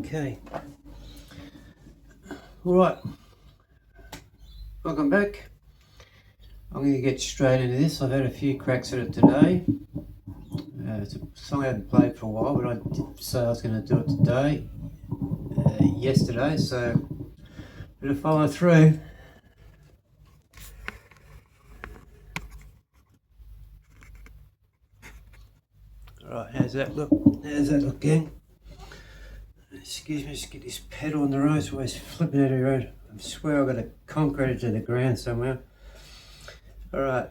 Okay. All right. Welcome back. I'm going to get straight into this. I've had a few cracks at it today. It's a song I haven't played for a while, but I did say I was going to do it today, yesterday, so better follow through. All right, how's that look? How's that look, gang? Excuse me, just get this pedal on the road, it's always flipping out of the road. I swear I've got to concrete it to the ground somewhere. All right.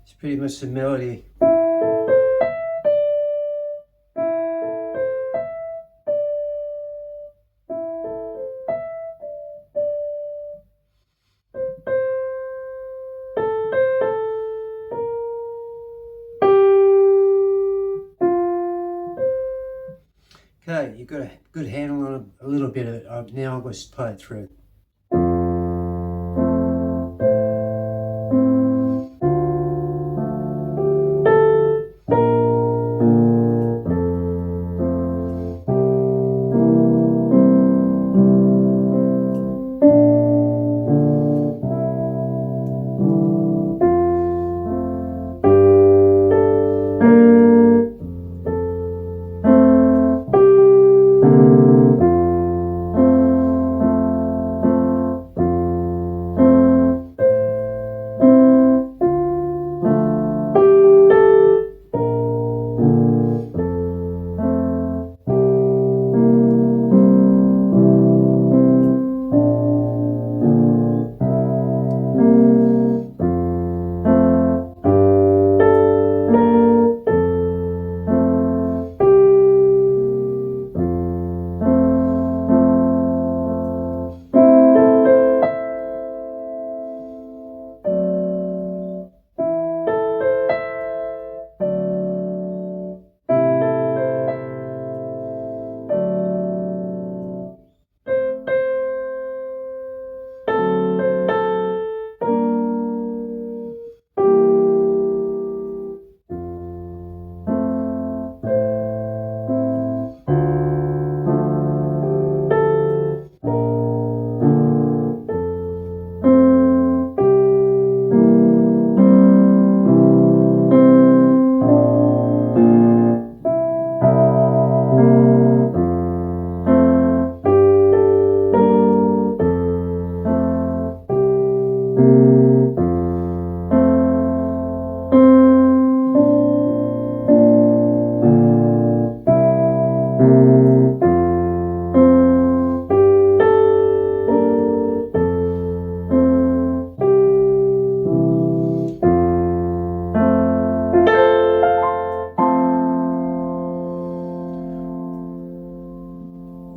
It's pretty much the melody. Okay, you've got a good handle on a little bit of it. Now I'm going to play it through.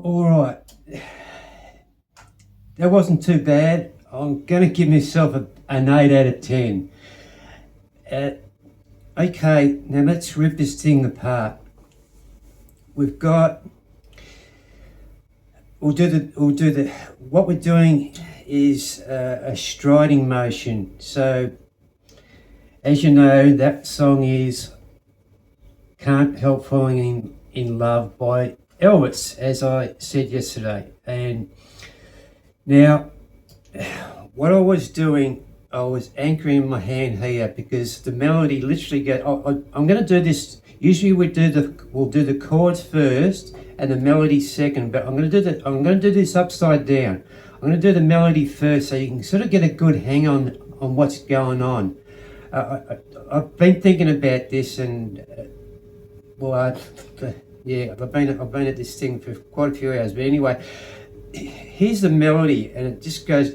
All right, that wasn't too bad. I'm going to give myself an 8 out of 10. Okay, now let's rip this thing apart. We've got, what we're doing is a striding motion. So, as you know, that song is Can't Help Falling in Love by Elvis, as I said yesterday. And now, what I was doing, I was anchoring my hand here because the melody literally I'm going to do this. Usually we'll do the chords first and the melody second, but I'm going to do this upside down. I'm going to do the melody first so you can sort of get a good hang on what's going on. I've been thinking about this, and I've been at this thing for quite a few hours. But anyway, here's the melody, and it just goes.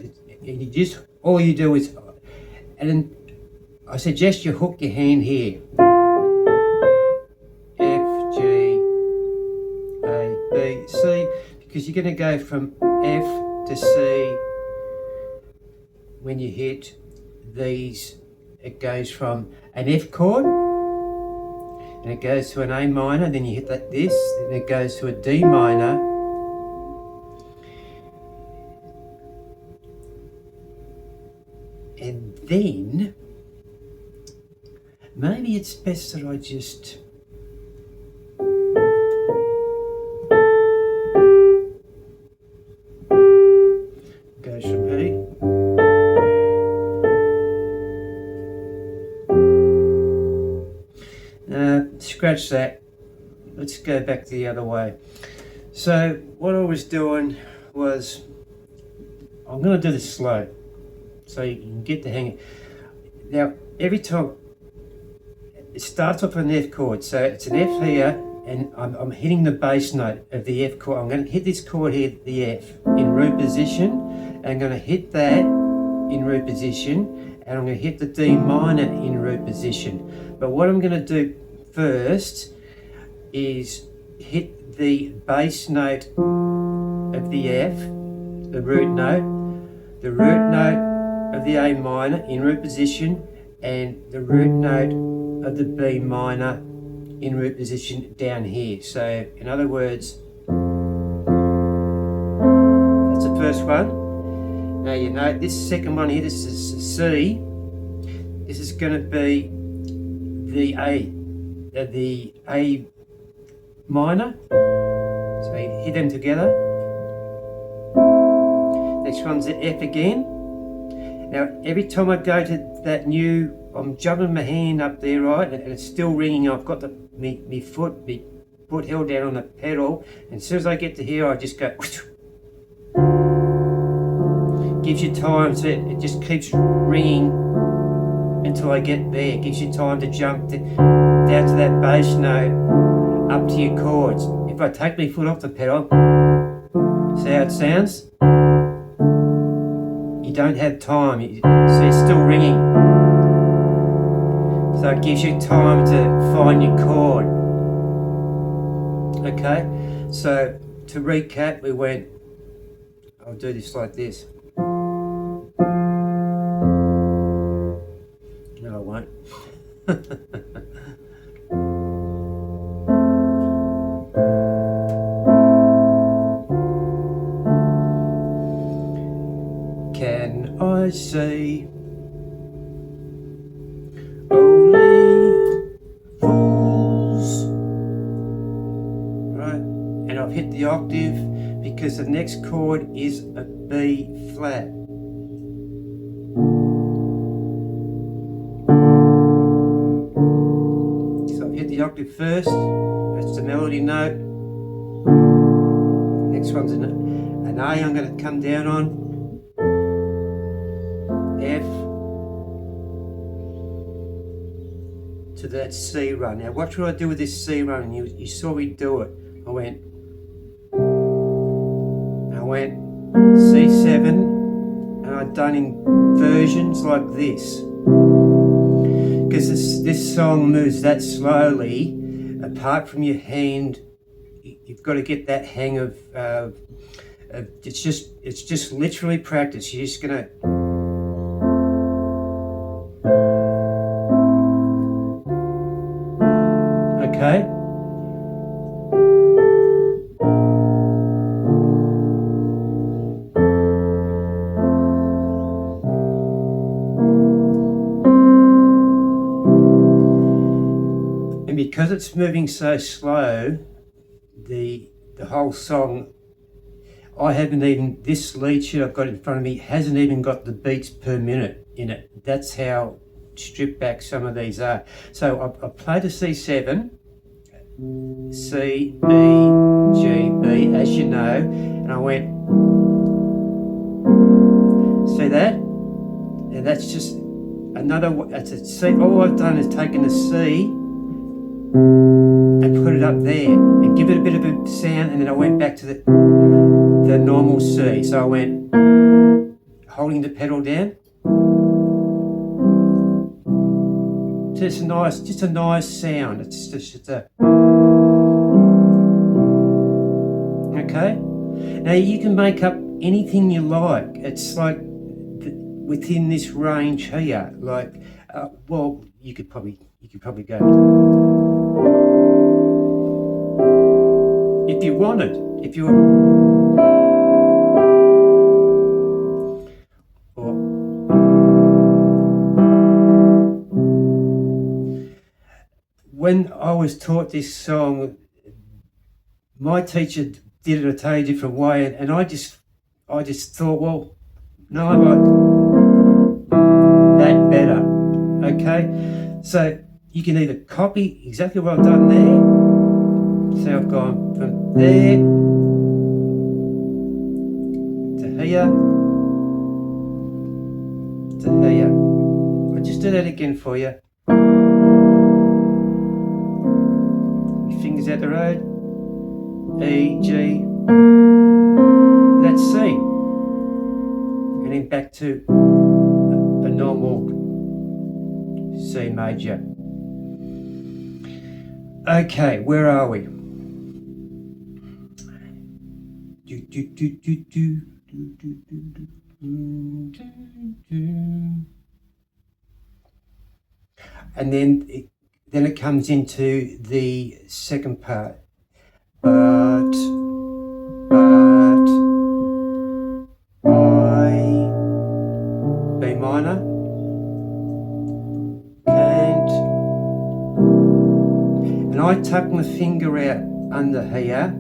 All you do is, and then I suggest you hook your hand here. F, G, A, B, C, because you're going to go from F to C when you hit these. It goes from an F chord, and it goes to an A minor, then you hit this, then it goes to a D minor, then maybe it's best that I just goes from E. Scratch that. Let's go back the other way. So what I was doing was, I'm going to do this slow so you can get the hang of it. Now every time it starts off an F chord, so it's an F here, and I'm hitting the bass note of the F chord. I'm going to hit this chord here, the F, in root position, and I'm going to hit that in root position, and I'm going to hit the D minor in root position. But what I'm going to do first is hit the bass note of the F, the root note of the A minor in root position, and the root note of the B minor in root position down here. So in other words, that's the first one. Now you know this second one here, this is a C. This is going to be the A minor. So you hit them together. Next one's the F again. Now every time I go to that new, I'm jumping my hand up there, right, and it's still ringing. I've got my foot held down on the pedal, and as soon as I get to here, I just go. Gives you time to, it just keeps ringing until I get there. It gives you time to jump down to that bass note, up to your chords. If I take my foot off the pedal, see how it sounds? You don't have time, see it's still ringing. So it gives you time to find your chord. Okay, so to recap, we went, I'll do this like this. No, I won't. Can I see only fools? Right, and I've hit the octave because the next chord is a B flat. So I've hit the octave first, that's the melody note. Next one's an A I'm going to come down on. F to that C run. Now what should I do with this C run? You saw me do it. I went C7, and I've done inversions like this. Because this song moves that slowly, apart from your hand, you've got to get that hang of it's just literally practice. You're just gonna okay. And because it's moving so slow, the whole song, I haven't even, this lead sheet I've got in front of me hasn't even got the beats per minute in it. That's how stripped back some of these are. So I played a C7, C, B, G, B, as you know, and I went, see that? And that's just another, that's a C. All I've done is taken the C and put it up there and give it a bit of a sound, and then I went back to the normal C. So I went holding the pedal down. Just a nice sound. It's just a okay. Now you can make up anything you like. It's like within this range here. Like, well, you could probably go if you wanted. If you was taught this song, my teacher did it a totally different way, and I just thought, well, no, I like that better. Okay, so you can either copy exactly what I've done there. So I've gone from there to here to here. I'll just do that again for you. Your fingers out the road. E, G, that's C. And then back to a normal C major. Okay, where are we? And then it comes into the second part. But I, B minor, can't, and I tuck my finger out under here.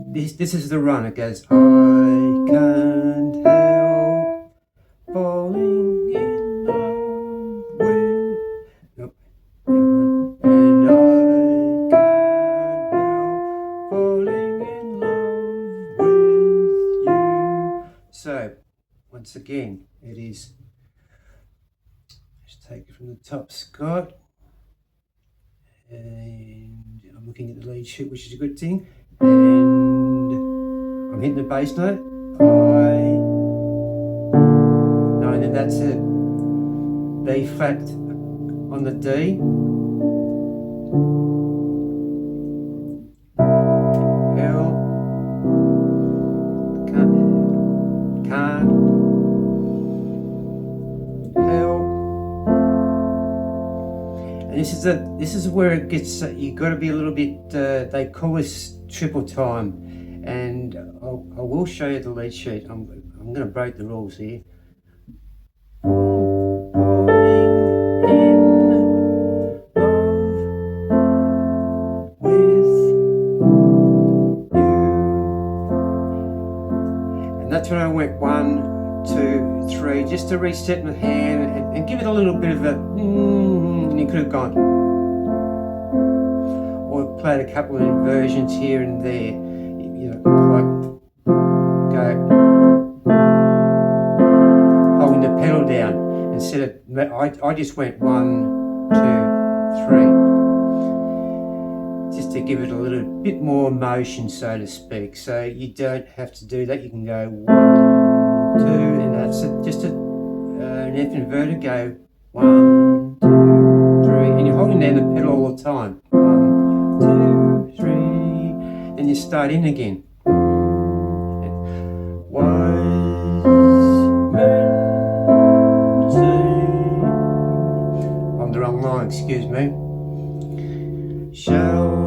This is the run. It goes, I can't help falling in love with, nope, and I can't help falling in love with you. So, once again, it is, let's take it from the top, Scott. And I'm looking at the lead sheet, which is a good thing. And I'm hitting the bass note. No, and then that's a B flat on the D. L. Can't help. And this is where it gets, you got to be a little bit, they call this triple time, and I will show you the lead sheet. I'm going to break the rules here. And that's when I went 1, 2, 3, just to reset my hand and give it a little bit of a and you could have gone, or played a couple of inversions here and there, you know, like go holding the pedal down instead of, I just went 1, 2, 3, just to give it a little bit more motion, so to speak. So you don't have to do that. You can go 1, 2, and that's just an F inverted. Go 1, 2, 3, and you're holding down the pedal all the time. 1, 2, 3, then you start in again. Was meant to, on the wrong line, excuse me. Shall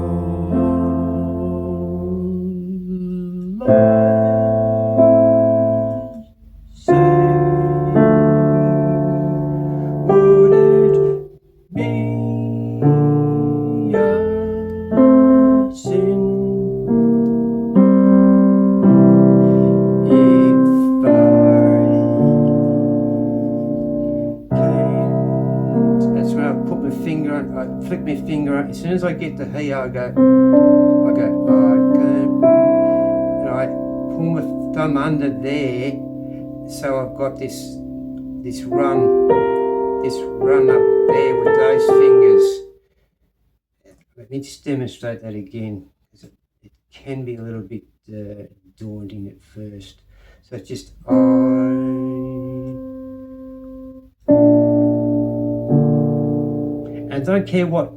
I say, would it be a sin if I can't? That's when I put my finger on, I flick my finger on. As soon as I get to here, I go, I can't, and I pull my thumb under there, so I've got this run up there with those fingers. Let me just demonstrate that again, because it can be a little bit daunting at first. So it's just and I don't care what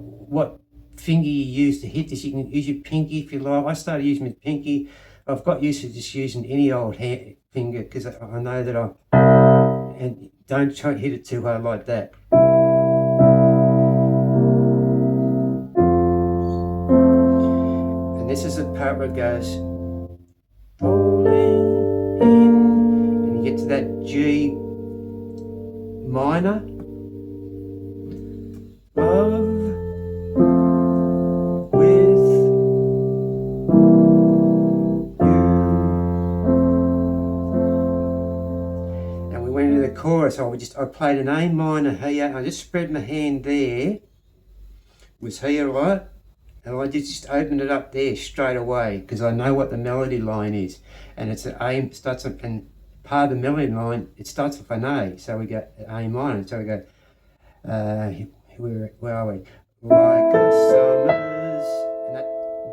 finger you use to hit this. You can use your pinky if you like. I started using my pinky. I've got used to just using any old finger, because I know that and don't try to hit it too hard like that. And this is the part where it goes falling in, and you get to that G minor. Love chorus, I played an A minor here, and I just spread my hand there, was here, right? And I just opened it up there straight away, because I know what the melody line is. And it's an A, starts up, and part of the melody line, it starts with an A, so we go A minor, so we go, where are we? Like a summer's, and that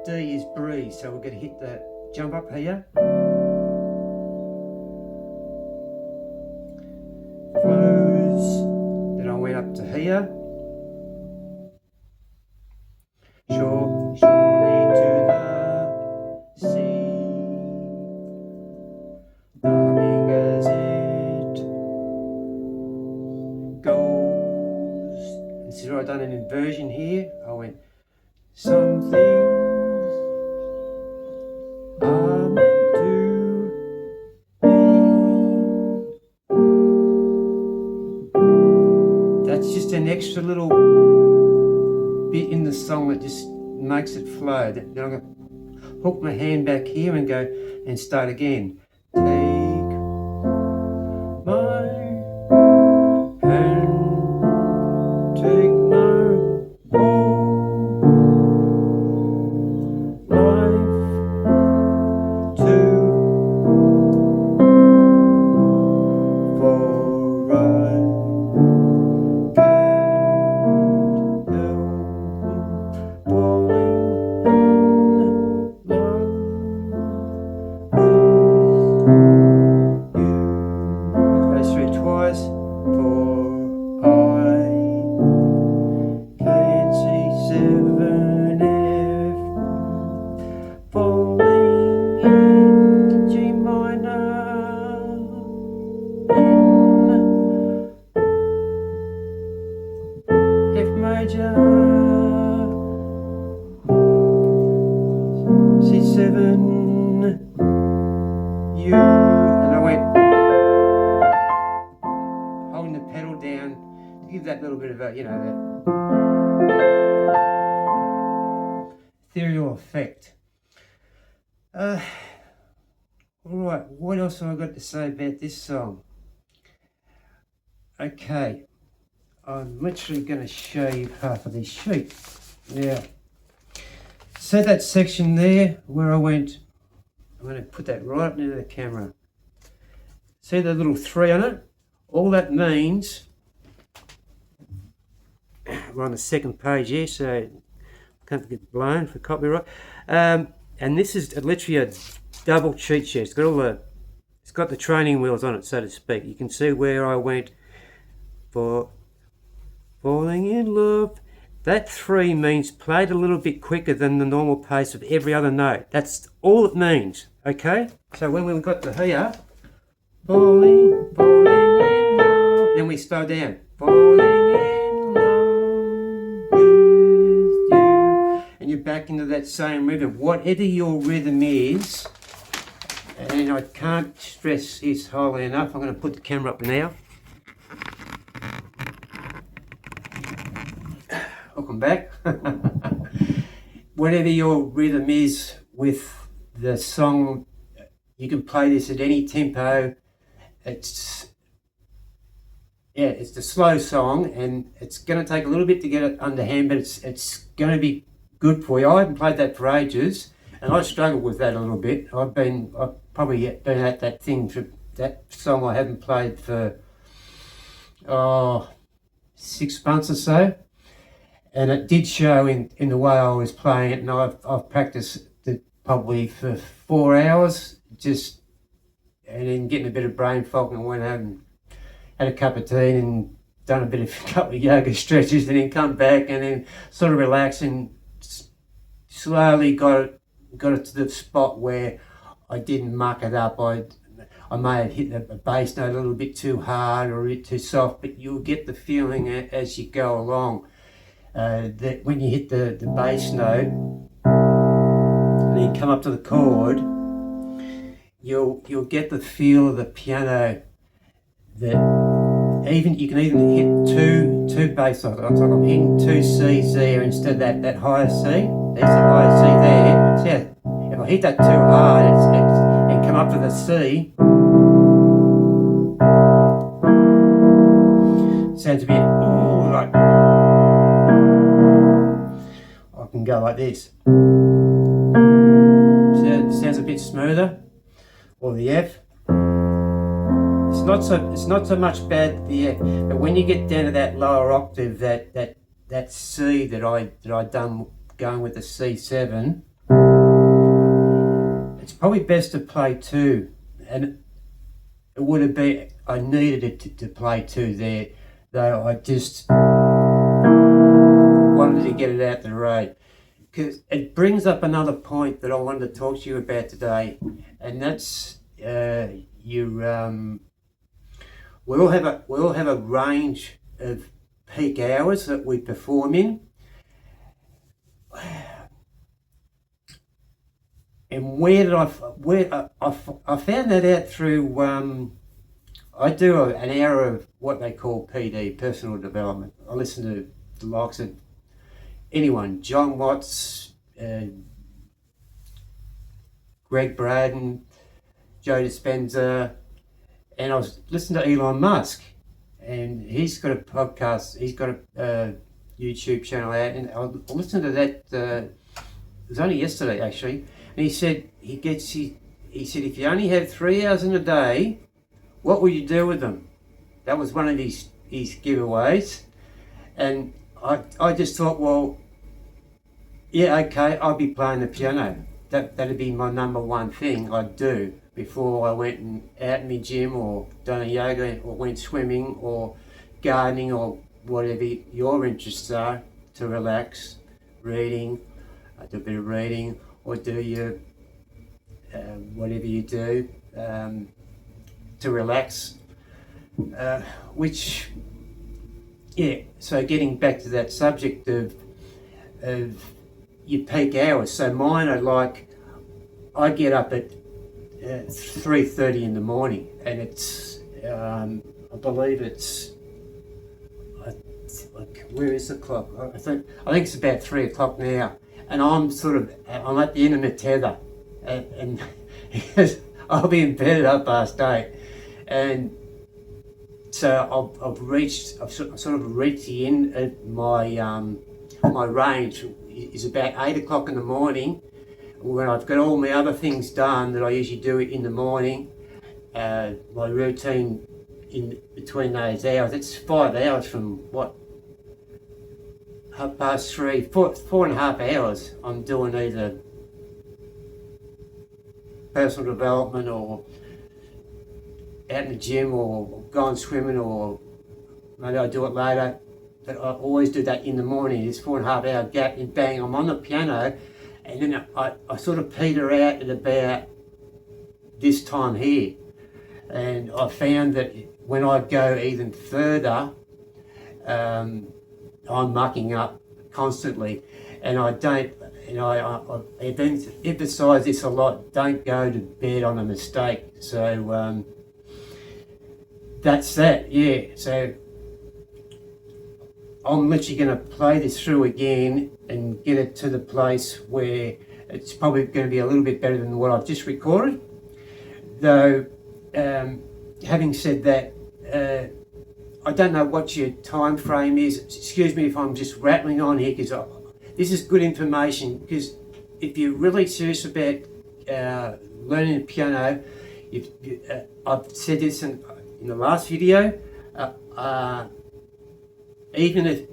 D is breeze, so we're going to hit the jump up here. Flows, then I went up to here. Surely to the sea, darling as it goes. And see what I've done an inversion here. I went, some things are meant to be. That's just an extra little bit in the song that just makes it flow. Then I'm going to hook my hand back here and go and start again. Take my hand, take my whole life too, for I C7, U, and I went holding the pedal down to give that little bit of a, you know, that ethereal effect. Alright, what else have I got to say about this song? Okay, I'm literally going to show you half of this sheet. Now, so that section there where I went, I'm going to put that right up near the camera. See the little 3 on it? All that means, we're on the second page here, so can't get blown for copyright. And this is literally a double cheat sheet. It's got the training wheels on it, so to speak. You can see where I went for falling in love. That 3 means played a little bit quicker than the normal pace of every other note. That's all it means, okay? So when we got to here, falling in love, then we slow down. Falling in love with you. And you're back into that same rhythm. Whatever your rhythm is, and I can't stress this highly enough, I'm going to put the camera up now. Welcome back. Whatever your rhythm is with the song, you can play this at any tempo. It's a slow song, and it's going to take a little bit to get it underhand, but it's going to be good for you. I haven't played that for ages, and I struggled with that a little bit. I've probably been at that song I haven't played for 6 months or so. And it did show in the way I was playing it, and I've practiced it probably for 4 hours, and then getting a bit of brain fog, and went home and had a cup of tea and done a couple of yoga stretches, and then come back and then sort of relax, and slowly got it to the spot where I didn't muck it up. I may have hit the bass note a little bit too hard or a bit too soft, but you'll get the feeling as you go along. That when you hit the bass note and then come up to the chord, you'll get the feel of the piano. That you can even hit two bass notes. I'm hitting 2 C's there instead of that higher C. There's the higher C there. So yeah, if I hit that too hard and come up to the C, sounds a bit, ooh, like, I can go like this. Sounds a bit smoother. Or the F. It's not so much bad the F, but when you get down to that lower octave, that C that I done going with the C7, it's probably best to play 2, and it would have been, I needed it to play 2 there, though I just wanted to get it out the road, because it brings up another point that I wanted to talk to you about today, and that's we all have a range of peak hours that we perform in, and I found that out through I do an hour of what they call PD, personal development. I listen to the likes of anyone, John Watts, Greg Braden, Joe Dispenza, and I was listening to Elon Musk, and he's got a podcast, he's got a YouTube channel out, and I listened to that, it was only yesterday actually, and he said he said if you only have 3 hours in a day, what will you do with them? That was one of his giveaways, and I just thought, well, yeah, okay, I'll be playing the piano. That'd be my number one thing I'd do before I went out in my gym or done a yoga or went swimming or gardening or whatever your interests are, to relax, reading, do a bit of reading, or do your whatever you do to relax, which, yeah, so getting back to that subject of your peak hours. So mine are like, I get up at 3:30 in the morning, and it's I believe it's like, where is the clock? I think it's about 3 o'clock now, and I'm at the end of my tether, and I'll be in bed at 8:30, and so I've sort of reached the end of my range is about 8 o'clock in the morning, when I've got all my other things done that I usually do in the morning. My routine in between those hours, it's 5 hours from what, 3:30, 4.5 hours. I'm doing either personal development or out in the gym or going swimming, or maybe I do it later. But I always do that in the morning. It's 4.5 hour gap, and bang, I'm on the piano, and then I sort of peter out at about this time here. And I found that when I go even further, I'm mucking up constantly, and I don't. I've emphasised this a lot. Don't go to bed on a mistake. So that's that. Yeah. So I'm literally going to play this through again and get it to the place where it's probably going to be a little bit better than what I've just recorded. Though, having said that, I don't know what your time frame is. Excuse me if I'm just rattling on here, because this is good information. Because if you're really serious about learning the piano, I've said this in the last video. Even if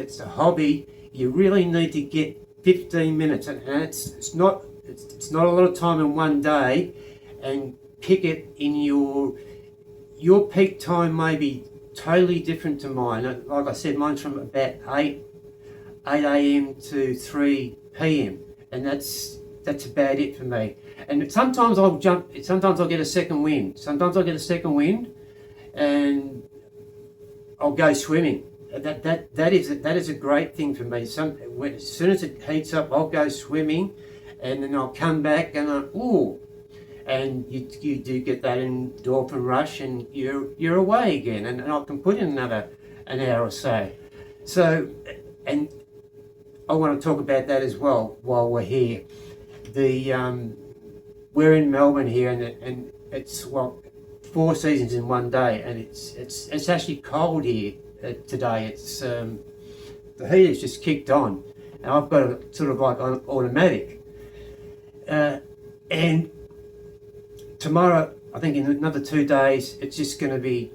it's a hobby, you really need to get 15 minutes, and it's not a lot of time in one day, and pick it in your peak time may be totally different to mine. Like I said, mine's from about 8 a.m. to 3 p.m. and that's about it for me. And sometimes I'll get a second wind. And I'll go swimming. That is a great thing for me. As soon as it heats up, I'll go swimming, and then I'll come back and and you do get that endorphin rush, and you're away again, and I can put in an hour or so. So, and I want to talk about that as well while we're here. We're in Melbourne here, and it's 4 seasons in one day, and it's actually cold here today. It's the heater's just kicked on, and I've got it sort of like on automatic. And tomorrow, I think in another 2 days, it's just going to be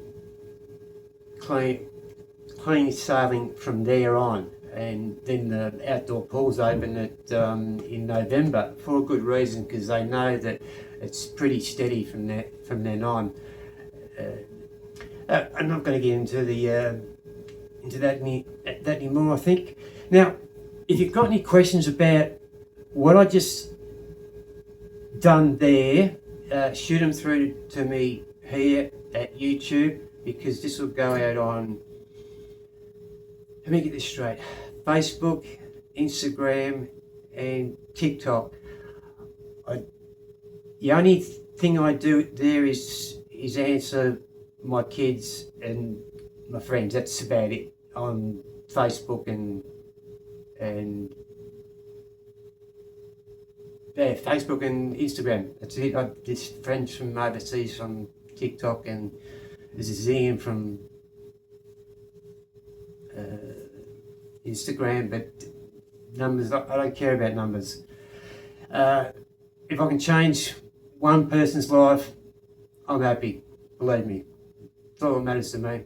clean sailing from there on. And then the outdoor pool's open in November for a good reason, because they know that it's pretty steady from then on. I'm not going to get into that anymore, I think. Now, if you've got any questions about what I just done there, shoot them through to me here at YouTube, because this will go out on, let me get this straight, Facebook, Instagram and TikTok. The only thing I do there is answer my kids and my friends. That's about it on Facebook and yeah, Facebook and Instagram. That's it. There's friends from overseas from TikTok, and there's a Zian from Instagram, but numbers, I don't care about numbers. If I can change one person's life, I'm happy, believe me. That's all that matters to me.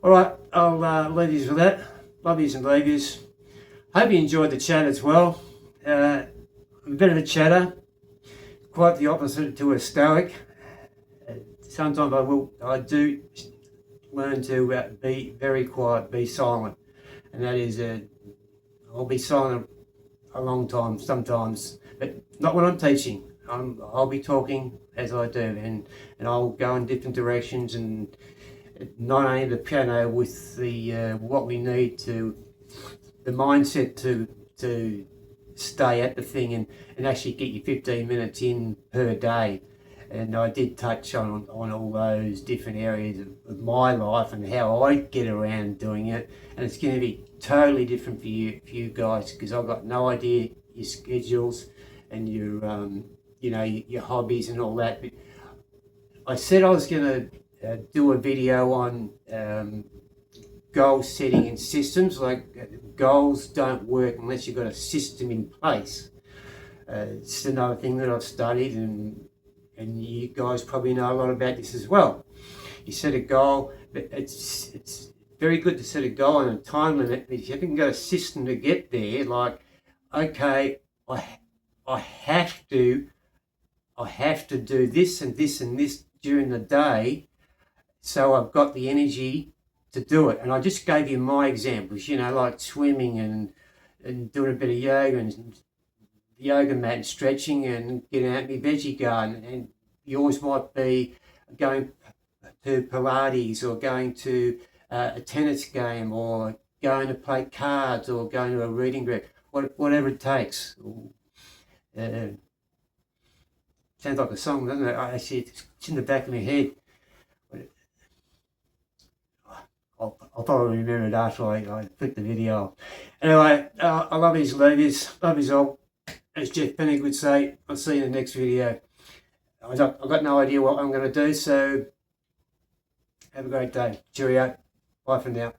Alright, I'll leave you with that. Love yous and leave yous. Hope you enjoyed the chat as well. I'm a bit of a chatter, quite the opposite to a stoic. Sometimes I do learn to be very quiet, be silent, and that is I'll be silent a long time sometimes, but not when I'm teaching. I'll be talking as I do, and I'll go in different directions, and not only the piano with the what we need to, the mindset to stay at the thing and actually get your 15 minutes in per day. And I did touch on all those different areas of my life and how I get around doing it. And it's going to be totally different for you guys, because I've got no idea your schedules and your your hobbies and all that. But I said I was going to do a video on goal setting and systems. Like, goals don't work unless you've got a system in place. It's another thing that I've studied, and you guys probably know a lot about this as well. You set a goal, but it's very good to set a goal and a time limit. If you haven't got a system to get there, like, okay, I have to do this and this and this during the day, so I've got the energy to do it. And I just gave you my examples, like swimming and doing a bit of yoga and yoga mat and stretching and getting out in my veggie garden. And yours might be going to Pilates, or going to a tennis game, or going to play cards, or going to a reading group, whatever it takes. Sounds like a song, doesn't it? Actually, it's in the back of my head. I'll probably remember it after I put the video off. Anyway, I love yous, leave yous, love yous all. As Jeff Pennick would say, I'll see you in the next video. I've got no idea what I'm going to do, so have a great day. Cheerio. Bye for now.